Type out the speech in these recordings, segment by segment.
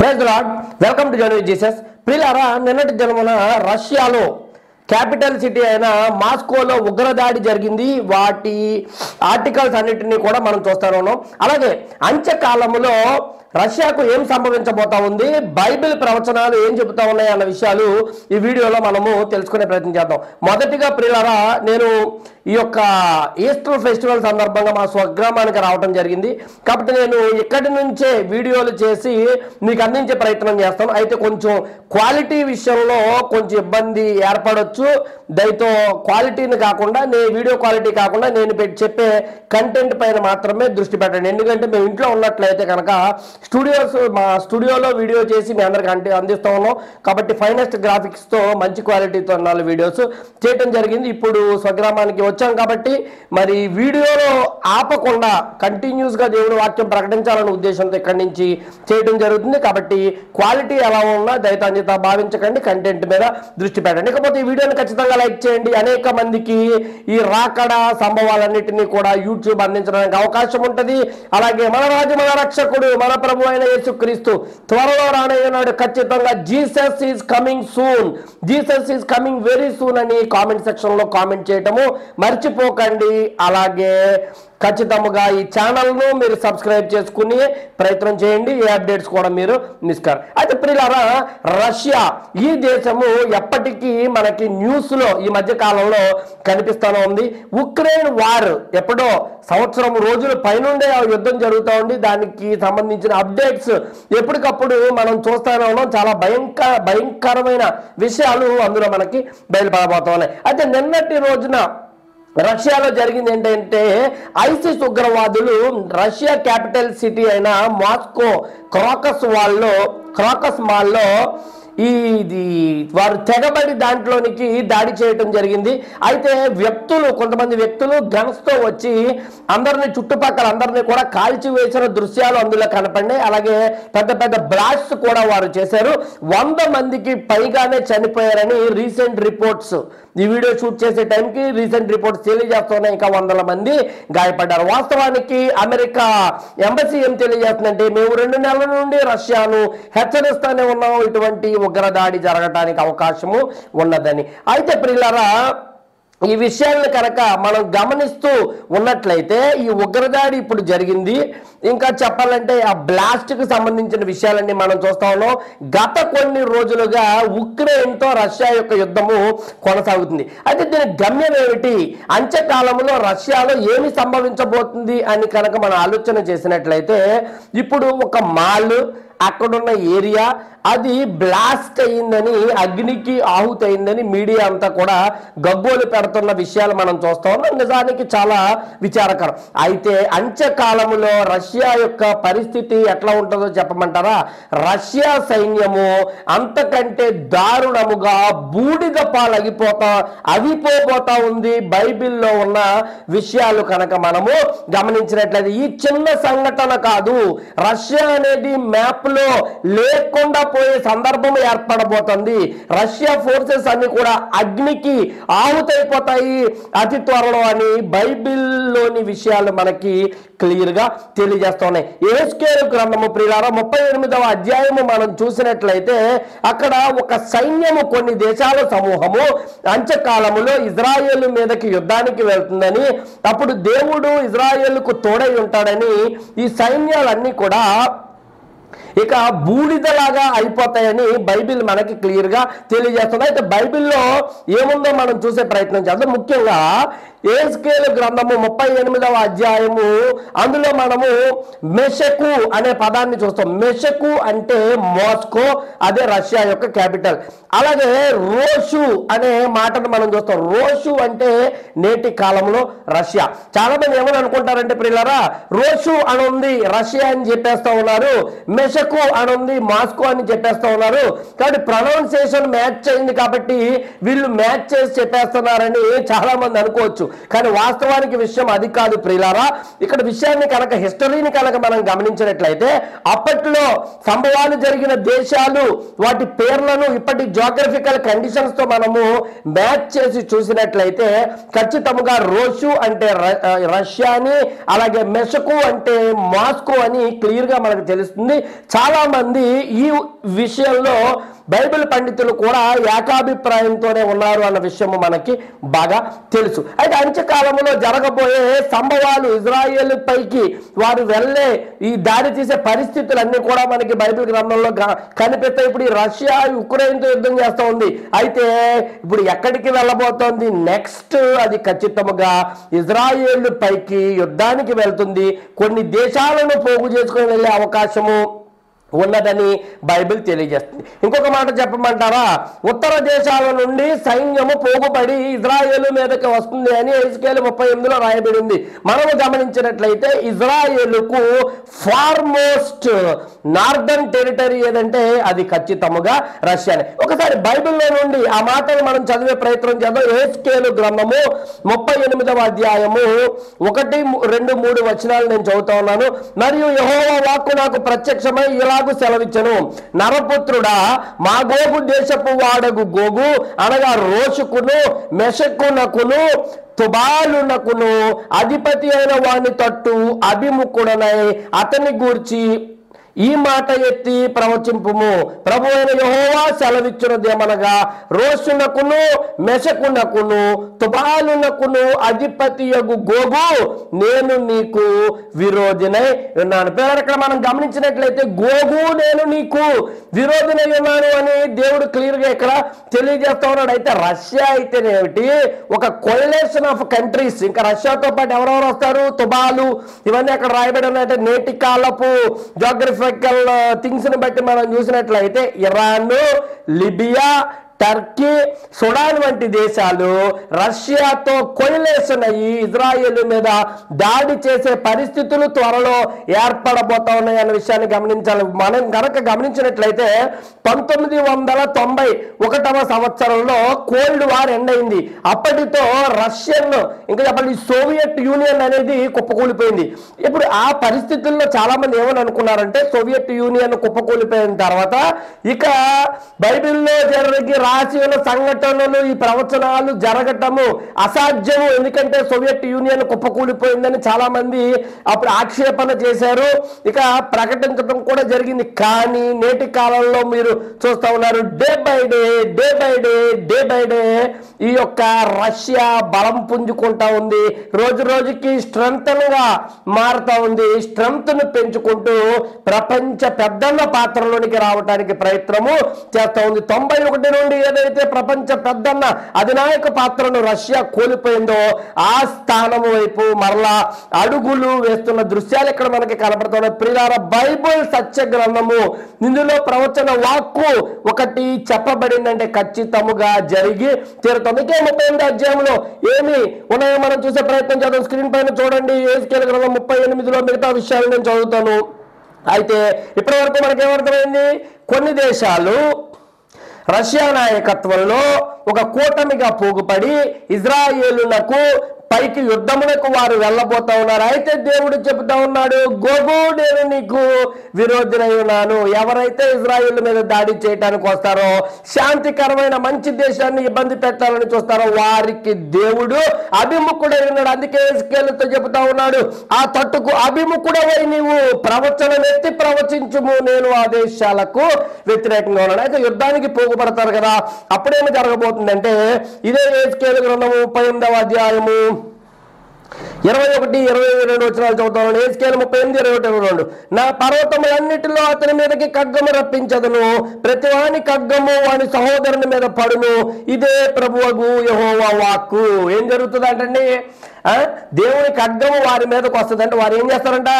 Praise the Lord. Welcome to journey with Jesus. ప్రియులారా, నిన్నటి దినమున రష్యాలో క్యాపిటల్ సిటీ అయిన మాస్కోలో ఉగ్రదాడి జరిగింది. వాటి ఆర్టికల్స్ అన్నిటినీ కూడా మనం చూస్తూ ఉన్నాం. అలాగే అంత్యకాలంలో రష్యాకు ఏం సంభవించబోతా ఉంది, బైబిల్ ప్రవచనాలు ఏం చెబుతా ఉన్నాయి అన్న విషయాలు ఈ వీడియోలో మనము తెలుసుకునే ప్రయత్నం చేద్దాం. మొదటిగా ప్రియులారా, నేను ఈ యొక్క ఈస్టర్ ఫెస్టివల్ సందర్భంగా మా స్వగ్రామానికి రావడం జరిగింది. కాబట్టి నేను ఇక్కడి నుంచే వీడియోలు చేసి మీకు అందించే ప్రయత్నం చేస్తాను. అయితే కొంచెం క్వాలిటీ విషయంలో కొంచెం ఇబ్బంది ఏర్పడవచ్చు. దయతో క్వాలిటీని కాకుండా, వీడియో క్వాలిటీ కాకుండా నేను చెప్పే కంటెంట్ పైన మాత్రమే దృష్టి పెట్టండి. ఎందుకంటే మేము ఇంట్లో ఉన్నట్లయితే కనుక మా స్టూడియోలో వీడియో చేసి మీ అందరికి అందిస్తూ ఉన్నాం. కాబట్టి ఫైనెస్ట్ గ్రాఫిక్స్తో మంచి క్వాలిటీతో 4 వీడియోస్ చేయటం జరిగింది. ఇప్పుడు స్వగ్రామానికి వచ్చాం కాబట్టి మరి వీడియోలో ఆపకుండా కంటిన్యూస్గా దేవుడి వాక్యం ప్రకటించాలనే ఉద్దేశంతో ఇక్కడి నుంచి చేయడం జరుగుతుంది. కాబట్టి క్వాలిటీ ఎలా ఉన్నా దయతో అందిత భావించకండి, కంటెంట్ మీద దృష్టి పెట్టండి. ఇకపోతే ఈ వీడియోని ఖచ్చితంగా లైక్ చేయండి. అనేక మందికి ఈ రాకడ సంభవాలన్నిటినీ కూడా యూట్యూబ్ అందించడానికి అవకాశం ఉంటుంది. అలాగే మన రాజు, మన రక్షకుడు, మన ప్రభు అయిన యేసుక్రీస్తు త్వరలో రానయ్యనాడు. ఖచ్చితంగా Jesus is coming soon, Jesus is coming very soon అని కామెంట్ సెక్షన్ లో కామెంట్ చేయటము మర్చిపోకండి. అలాగే ఖచ్చితంగా ఈ ఛానల్ను మీరు సబ్స్క్రైబ్ చేసుకుని ప్రయత్నం చేయండి. ఏ అప్డేట్స్ కూడా మీరు మిస్ కారు. అయితే ప్రియులారా, రష్యా ఈ దేశము ఎప్పటికీ మనకి న్యూస్లో ఈ మధ్య కాలంలో కనిపిస్తూనే ఉంది. ఉక్రెయిన్ వార్ ఎప్పుడో సంవత్సరం రోజుల పైనుండే యుద్ధం జరుగుతూ ఉంది. దానికి సంబంధించిన అప్డేట్స్ ఎప్పటికప్పుడు మనం చూస్తూనే ఉన్నాం. చాలా భయంకరమైన విషయాలు అందులో మనకి బయలుపడబోతా ఉన్నాయి. అయితే నిన్నటి రోజున రష్యాలో జరిగింది ఏంటంటే, ఐసిస్ ఉగ్రవాదులు రష్యా క్యాపిటల్ సిటీ అయిన మాస్కో క్రాకస్ మాల్లో వారు తెగబడి దాంట్లోనికి దాడి చేయటం జరిగింది. అయితే కొంతమంది వ్యక్తులు గన్స్ తో వచ్చి చుట్టుపక్కల అందరినీ కూడా కాల్చివేసిన దృశ్యాలు అందులో కనపడినాయి. అలాగే పెద్ద పెద్ద బ్లాస్ట్ కూడా వారు చేశారు. 100 మందికి పైగానే చనిపోయారని రీసెంట్ రిపోర్ట్స్, ఈ వీడియో షూట్ చేసే టైంకి రీసెంట్ రిపోర్ట్స్ తెలియజేస్తున్నాయి. ఇంకా 100 మంది గాయపడ్డారు. వాస్తవానికి అమెరికా ఎంబసీ ఏం తెలియజేస్తుందంటే, మేము 2 నెలల నుండి రష్యాను హెచ్చరిస్తూనే ఉన్నాం, ఇటువంటి ఉగ్రదాడి జరగటానికి అవకాశము ఉన్నదని. అయితే ప్రియులారా, ఈ విషయాలను కనుక మనం గమనిస్తూ ఉన్నట్లయితే ఈ ఉగ్రదాడి ఇప్పుడు జరిగింది. ఇంకా చెప్పాలంటే ఆ బ్లాస్ట్ కు సంబంధించిన విషయాలన్నీ మనం చూస్తా ఉన్నాం. గత కొన్ని రోజులుగా ఉక్రెయిన్తో రష్యా యొక్క యుద్ధము కొనసాగుతుంది. అయితే దీని గమ్యం ఏమిటి, అంత్యకాలంలో రష్యాలో ఏమి సంభవించబోతుంది అని కనుక మనం ఆలోచన చేసినట్లయితే, ఇప్పుడు ఒక మాల్, అక్కడున్న ఏరియా అది బ్లాస్ట్ అయిందని, అగ్నికి ఆహుతయిందని మీడియా అంతా కూడా గగ్గోలు పెడుతున్న విషయాలు మనం చూస్తా ఉన్నాం. నిజానికి చాలా విచారకరం. అయితే అంత్యకాలంలో రష్యా యొక్క పరిస్థితి ఎట్లా ఉంటుందో చెప్పమంటారా? రష్యా సైన్యము అంతకంటే దారుణముగా బూడిద అవిపోతా ఉంది. బైబిల్లో ఉన్న విషయాలు కనుక మనము గమనించినట్లయితే ఈ చిన్న సంఘటన కాదు. రష్యా అనేది మ్యాప్ లో లేకుండా పోయే సందర్భం ఏర్పడబోతుంది. రష్యా ఫోర్సెస్ అన్ని కూడా అగ్నికి ఆహుతైపోతాయి అతి త్వరలో అని బైబిల్లోని విషయాలు మనకి క్లియర్ గా తెలియజేస్తున్నాయి. యెహెజ్కేలు గ్రంథము ప్రియులారా 38వ అధ్యాయము మనం చూసినట్లయితే, అక్కడ ఒక సైన్యము, కొన్ని దేశాల సమూహము అంత్యకాలములో ఇజ్రాయేలు మీదకి యుద్ధానికి వెళ్తుందని, అప్పుడు దేవుడు ఇజ్రాయేలుకు తోడై ఉంటాడని ఈ సైన్యాలన్నీ కూడా ఇక బూడిదలాగా అయిపోతాయని బైబిల్ మనకి క్లియర్ గా తెలియజేస్తుంది. అయితే బైబిల్లో ఏముందో మనం చూసే ప్రయత్నం చేద్దాం. ముఖ్యంగా యెహెజ్కేలు గ్రంథము 38వ అధ్యాయము, అందులో మనము మెషకు అనే పదాన్ని చూస్తాం. మెషకు అంటే మాస్కో, అదే రష్యా యొక్క క్యాపిటల్. అలాగే రోషు అనే మాటను మనం చూస్తాం. రోషు అంటే నేటి కాలంలో రష్యా. చాలా మంది ఏమని అనుకుంటారంటే ప్రియులారా, రోషు అని ఉంది రష్యా అని చెప్పేస్తా ఉన్నారు, మెషకు అని ఉంది మాస్కో అని చెప్పేస్తా ఉన్నారు. కాబట్టి ప్రొనౌన్సియేషన్ మ్యాచ్ అయింది కాబట్టి వీళ్ళు మ్యాచ్ చేసి చెప్పేస్తున్నారని చాలా మంది అనుకోవచ్చు. కానీ వాస్తవానికి విషయం అది కాదు ప్రియులారా. ఇక్కడ విషయాన్ని కనుక, హిస్టరీని కనుక మనం గమనించినట్లయితే, అప్పట్లో సంభవాలు జరిగిన దేశాలు, వాటి పేర్లను ఇప్పటి జియోగ్రఫికల్ కండిషన్స్ తో మనము మ్యాచ్ చేసి చూసినట్లయితే ఖచ్చితంగా రోషు అంటే రష్యా అని, అలాగే మెషకు అంటే మాస్కో అని క్లియర్ గా మనకు తెలుస్తుంది. చాలా మంది ఈ విషయంలో బైబిల్ పండితులు కూడా ఏకాభిప్రాయంతోనే ఉన్నారు అన్న విషయం మనకి బాగా తెలుసు. అయితే అంత్యకాలంలో జరగబోయే సంభవాలు, ఇజ్రాయేల్ పైకి వారు వెళ్ళే ఈ దారి తీసే పరిస్థితులన్నీ కూడా మనకి బైబిల్ గ్రంథంలో కనిపిస్తాయి. ఇప్పుడు ఈ రష్యా ఉక్రెయిన్తో యుద్ధం చేస్తూ ఉంది. అయితే ఇప్పుడు ఎక్కడికి వెళ్ళబోతోంది నెక్స్ట్? అది ఖచ్చితంగా ఇజ్రాయేల్ పైకి యుద్ధానికి వెళ్తుంది. కొన్ని దేశాలను పోగు చేసుకొని వెళ్ళే అవకాశము ఉన్నదని బైబిల్ తెలియజేస్తుంది. ఇంకొక మాట చెప్పమంటారా? ఉత్తర దేశాల నుండి సైన్యము పోగుపడి ఇజ్రాయేలు మీదకి వస్తుంది అని ఎహెజ్కేలు 38లో రాయబడింది. మనము గమనించినట్లయితే ఇజ్రాయేలుకు ఫార్మోస్ట్ నార్దర్న్ టెరిటరీ ఏదంటే అది ఖచ్చితంగా రష్యానే. ఒకసారి బైబిల్లో నుండి ఆ మాటలు మనం చదివే ప్రయత్నం చేద్దాం. ఎహెజ్కేలు గ్రంథము 38వ అధ్యాయము 1, 2, 3 వచనాలు నేను చదువుతా ఉన్నాను. మరియు యెహోవా వాక్కు నాకు ప్రత్యక్షమై ఇలాగు సెలవిచ్చను, నరపుత్రుడా, మా గోగు దేశపు వాడగు గోగు అనగా రోషుకును మెషకునకును తుబాలునకును అధిపతి అయిన వాని తట్టు అభిముఖుడనై అతని గూర్చి ఈ మాట ఎత్తి ప్రవచింపుము. ప్రభు అయిన యెహోవా సెలవిచ్చినదేమనగా, రోషునకును మెషకునకును తుబాలునకును అధిపతియగు గోగు నేను నీకు విరోధినై ఉన్నాను. పిల్లలు, ఇక్కడ మనం గమనించినట్లయితే గోగు నేను నీకు విరోధినై ఉన్నాను అని దేవుడు క్లియర్గా ఇక్కడ తెలియజేస్తా ఉన్నాడు. అయితే రష్యా అయితేనేమిటి, ఒక కొలేషన్ ఆఫ్ కంట్రీస్, ఇంకా రష్యాతో పాటు ఎవరెవరు వస్తారు? తుబాలు, ఇవన్నీ అక్కడ రాయబడి ఉన్నాయంటే నేటి కాలపు జోగ్రఫీ థింగ్స్ ని బట్టి మనం చూసినట్లయితే ఇరాన్, లిబియా, టర్కీ, సుడాన్ వంటి దేశాలు రష్యాతో కొలిలేషన్ అయ్యి ఇజ్రాయేల్ మీద దాడి చేసే పరిస్థితులు త్వరలో ఏర్పడబోతా ఉన్నాయి అన్న విషయాన్ని గమనించాలి. మనం కనుక గమనించినట్లయితే 1991వ సంవత్సరంలో కోల్డ్ వార్ ఎండ్ అయింది. అప్పటితో రష్యన్, ఇంకా చెప్పండి సోవియట్ యూనియన్ అనేది కుప్పకూలిపోయింది. ఇప్పుడు ఆ పరిస్థితుల్లో చాలా మంది ఏమని అనుకున్నారంటే, సోవియట్ యూనియన్ కుప్పకూలిపోయిన తర్వాత ఇక బైబిల్లో జరిగి రాసిన సంఘటనలు, ఈ ప్రవచనాలు జరగటము అసాధ్యము. ఎందుకంటే సోవియట్ యూనియన్ కుప్పకూలిపోయిందని చాలా మంది అప్పుడు ఆక్షేపణ చేశారు, ఇక ప్రకటించడం కూడా జరిగింది. కానీ నేటి కాలంలో మీరు చూస్తా ఉన్నారు, డే బై డే ఈ యొక్క రష్యా బలం పుంజుకుంటా ఉంది. రోజు రోజుకి స్ట్రెంగ్త్ గా మారుతా ఉంది. స్ట్రెంగ్త్ ను పెంచుకుంటూ ప్రపంచ పెద్దన్న పాత్రలోనికి రావడానికి ప్రయత్నము చేస్తా ఉంది. 91 నుండి ఏదైతే ప్రపంచ పెద్దన్న అధినాయక పాత్రను రష్యా కోల్పోయిందో ఆ స్థానము వైపు మరలా అడుగులు వేస్తున్న దృశ్యాలు ఇక్కడ మనకి కనపడుతున్నాయి. ప్రియులారా, బైబిల్ సత్య గ్రంథము, ఇందులో ప్రవచన వాక్కు ఒకటి చెప్పబడిందంటే ఖచ్చితముగా జరిగి తీరుతుంది. 38వ అధ్యాయంలో ఏమి ఉన్నాయో మనం చూసే ప్రయత్నం చేద్దాం. స్క్రీన్ పైన చూడండి. ఎహెజ్కేలు గ్రంథం 38లో మిగతా విషయాలు నేను చదువుతాను. అయితే ఇప్పటి వరకు మనకేమర్థమైంది? కొన్ని దేశాలు రష్యా నాయకత్వంలో ఒక కూటమిగా పోగుపడి ఇజ్రాయేలునకు పైకి యుద్ధములకు వారు వెళ్ళబోతా ఉన్నారు. అయితే దేవుడు చెబుతా ఉన్నాడు, గోగు నేను నీకు విరోధినై ఉన్నాను. ఎవరైతే ఇజ్రాయేల్ మీద దాడి చేయడానికి వస్తారో, శాంతికరమైన మంచి దేశాన్ని ఇబ్బంది పెట్టాలని చూస్తారో వారికి దేవుడు అభిముఖుడై ఉన్నాడు. అందుకే ఎహెజ్కేలుతో చెబుతా ఉన్నాడు, ఆ తట్టుకు అభిముఖుడవై నీవు ప్రవచనం ఎత్తి ప్రవచించుము, నేను ఆ దేశాలకు వ్యతిరేకంగా ఉన్నాను. అయితే యుద్ధానికి పోగుపడతారు కదా, అప్పుడేమి జరగబోతుందంటే ఇదే ఎహెజ్కేలు గ్రంథము 38వ అధ్యాయము 21, 22 వచనాలు చదువుతాను. ఎహెజ్కేలు 38, 21, నా పర్వతములన్నిటిలో అతని మీదకి ఖడ్గము రప్పించదును, ప్రతివాని ఖడ్గము వాని సహోదరుని మీద పడును, ఇదే ప్రభువగు యెహోవా వాక్కు. ఏం జరుగుతుంది అంటండి? దేవుని ఖడ్గము వారి మీదకి వస్తుంది. అంటే వారు ఏం చేస్తారంట?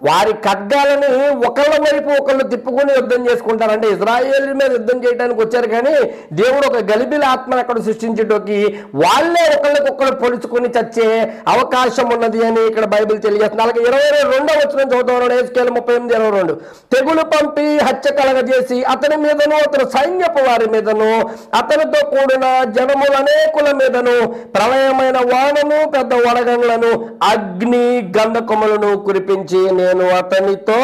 వారి ఖడ్గాలని ఒకళ్ళ వైపు ఒకళ్ళు తిప్పుకొని యుద్ధం చేసుకుంటారంటే ఇజ్రాయేల్ మీద యుద్ధం చేయడానికి వచ్చారు, కానీ దేవుడు ఒక గలిబిల ఆత్మను అక్కడ సృష్టించడానికి వాళ్ళే ఒకళ్ళకొకళ్ళు పొలుచుకొని చచ్చే అవకాశం ఉన్నది అని ఇక్కడ బైబిల్ తెలియజేస్తుంది. అలాగే 22వ వచనం చదువుతున్నాడు. ఎహెజ్కేలు 38, 22, తెగులు పంపి హత్య కలగజేసి అతని మీదను అతని సైన్యపు వారి మీదను అతనితో కూడిన జనముల అనేకుల మీదను ప్రళయమైన వానను పెద్ద వడగండ్లను అగ్ని గంధకములను కురిపించి నేను అతనితో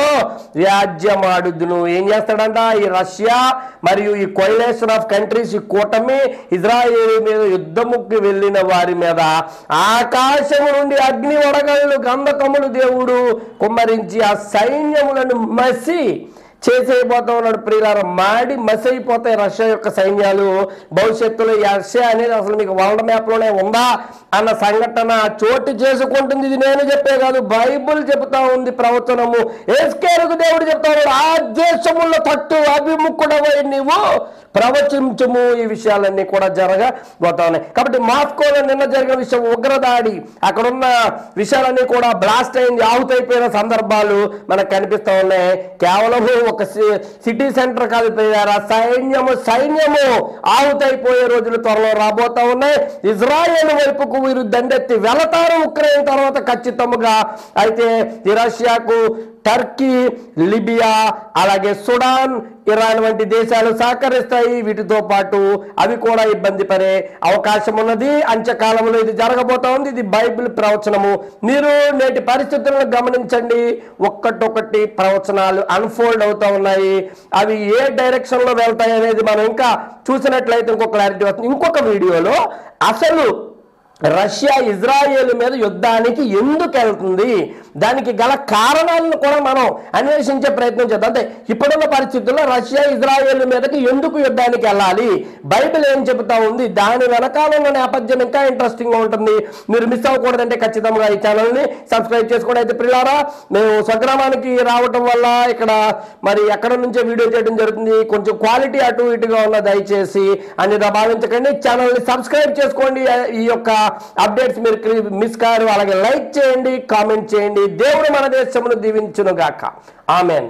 వ్యాజ్యమాడుదును. ఏం చేస్తాడంట? ఈ రష్యా మరియు ఈ కోalition ఆఫ్ కంట్రీస్, ఈ కూటమి ఇజ్రాయేల్ మీద యుద్ధముకి వెళ్ళిన వారి మీద ఆకాశము నుండి అగ్ని వడగళ్ళు గంధకములు దేవుడు కుమ్మరించి ఆ సైన్యములను మసి చేసేయబోతా ఉన్నాడు ప్రియులారా. మాడి మసైపోతాయి రష్యా యొక్క సైన్యాలు. భవిష్యత్తులో రష్యా అనేది అసలు మీకు వరల్డ్ మ్యాప్ లోనే ఉందా అన్న సంఘటన చోటు చేసుకుంటుంది. ఇది నేను చెప్పే కాదు, బైబుల్ చెబుతా ఉంది, ప్రవచనము. ఎస్కేలుకు దేవుడు చెప్తా ఉన్నాడు, ఆ దేశముల తట్టు అభిముఖుడవై నీవు ప్రవచించము. ఈ విషయాలన్నీ కూడా జరగబోతా ఉన్నాయి. కాబట్టి మాస్కోలో నిన్న జరిగిన విషయం ఉగ్రదాడి, అక్కడున్న విషయాలన్నీ కూడా బ్లాస్ట్ అయింది, ఆహుతైపోయిన సందర్భాలు మనకు కనిపిస్తా ఉన్నాయి. కేవలం ఒక సిటీ సెంటర్ కాదు, సైన్యము ఆహుతైపోయే రోజులు త్వరలో రాబోతా ఉన్నాయి. ఇజ్రాయేల్ వైపుకు వీరు దండెత్తి వెళతారు ఉక్రెయిన్ తర్వాత ఖచ్చితంగా. అయితే ఈ రష్యాకు టర్కీ, లిబియా, అలాగే సుడాన్, ఇరాన్ వంటి దేశాలు సహకరిస్తాయి. వీటితో పాటు అవి కూడా ఇబ్బంది పడే అవకాశం ఉన్నది. అంత్యకాలంలో ఇది జరగబోతా ఉంది. ఇది బైబిల్ ప్రవచనము. మీరు నేటి పరిస్థితులను గమనించండి. ఒక్కటొక్కటి ప్రవచనాలు అన్ఫోల్డ్ అవుతా ఉన్నాయి. అవి ఏ డైరెక్షన్ లో వెళ్తాయి అనేది మనం ఇంకా చూసినట్లయితే ఇంకొక క్లారిటీ వస్తుంది. ఇంకొక వీడియోలో అసలు రష్యా ఇజ్రాయేల్ మీద యుద్ధానికి ఎందుకు వెళ్తుంది, దానికి గల కారణాలను కూడా మనం అన్వేషించే ప్రయత్నం చేద్దాం. అంటే ఇప్పుడున్న పరిస్థితుల్లో రష్యా ఇజ్రాయేల్ మీదకి ఎందుకు యుద్ధానికి వెళ్ళాలి, బైబిల్ ఏం చెబుతా ఉంది, దాని వెనకాల ఉన్న నేపథ్యం ఇంకా ఇంట్రెస్టింగ్ గా ఉంటుంది. మీరు మిస్ అవ్వకూడదంటే ఖచ్చితంగా ఈ ఛానల్ని సబ్స్క్రైబ్ చేసుకోండి. అయితే ప్రియులారా, మేము స్వగ్రామానికి రావటం వల్ల ఇక్కడ మరి ఎక్కడ నుంచే వీడియో చేయడం జరుగుతుంది. కొంచెం క్వాలిటీ అటు ఇటుగా ఉన్న, దయచేసి అన్ని భావించకండి. ఛానల్ని సబ్స్క్రైబ్ చేసుకోండి. ఈ యొక్క అప్డేట్స్ మీరు మిస్ కారు. అలాగే లైక్ చేయండి, కామెంట్ చేయండి. దేవుడు మన దేశమును దీవించును గాక. ఆమెన్.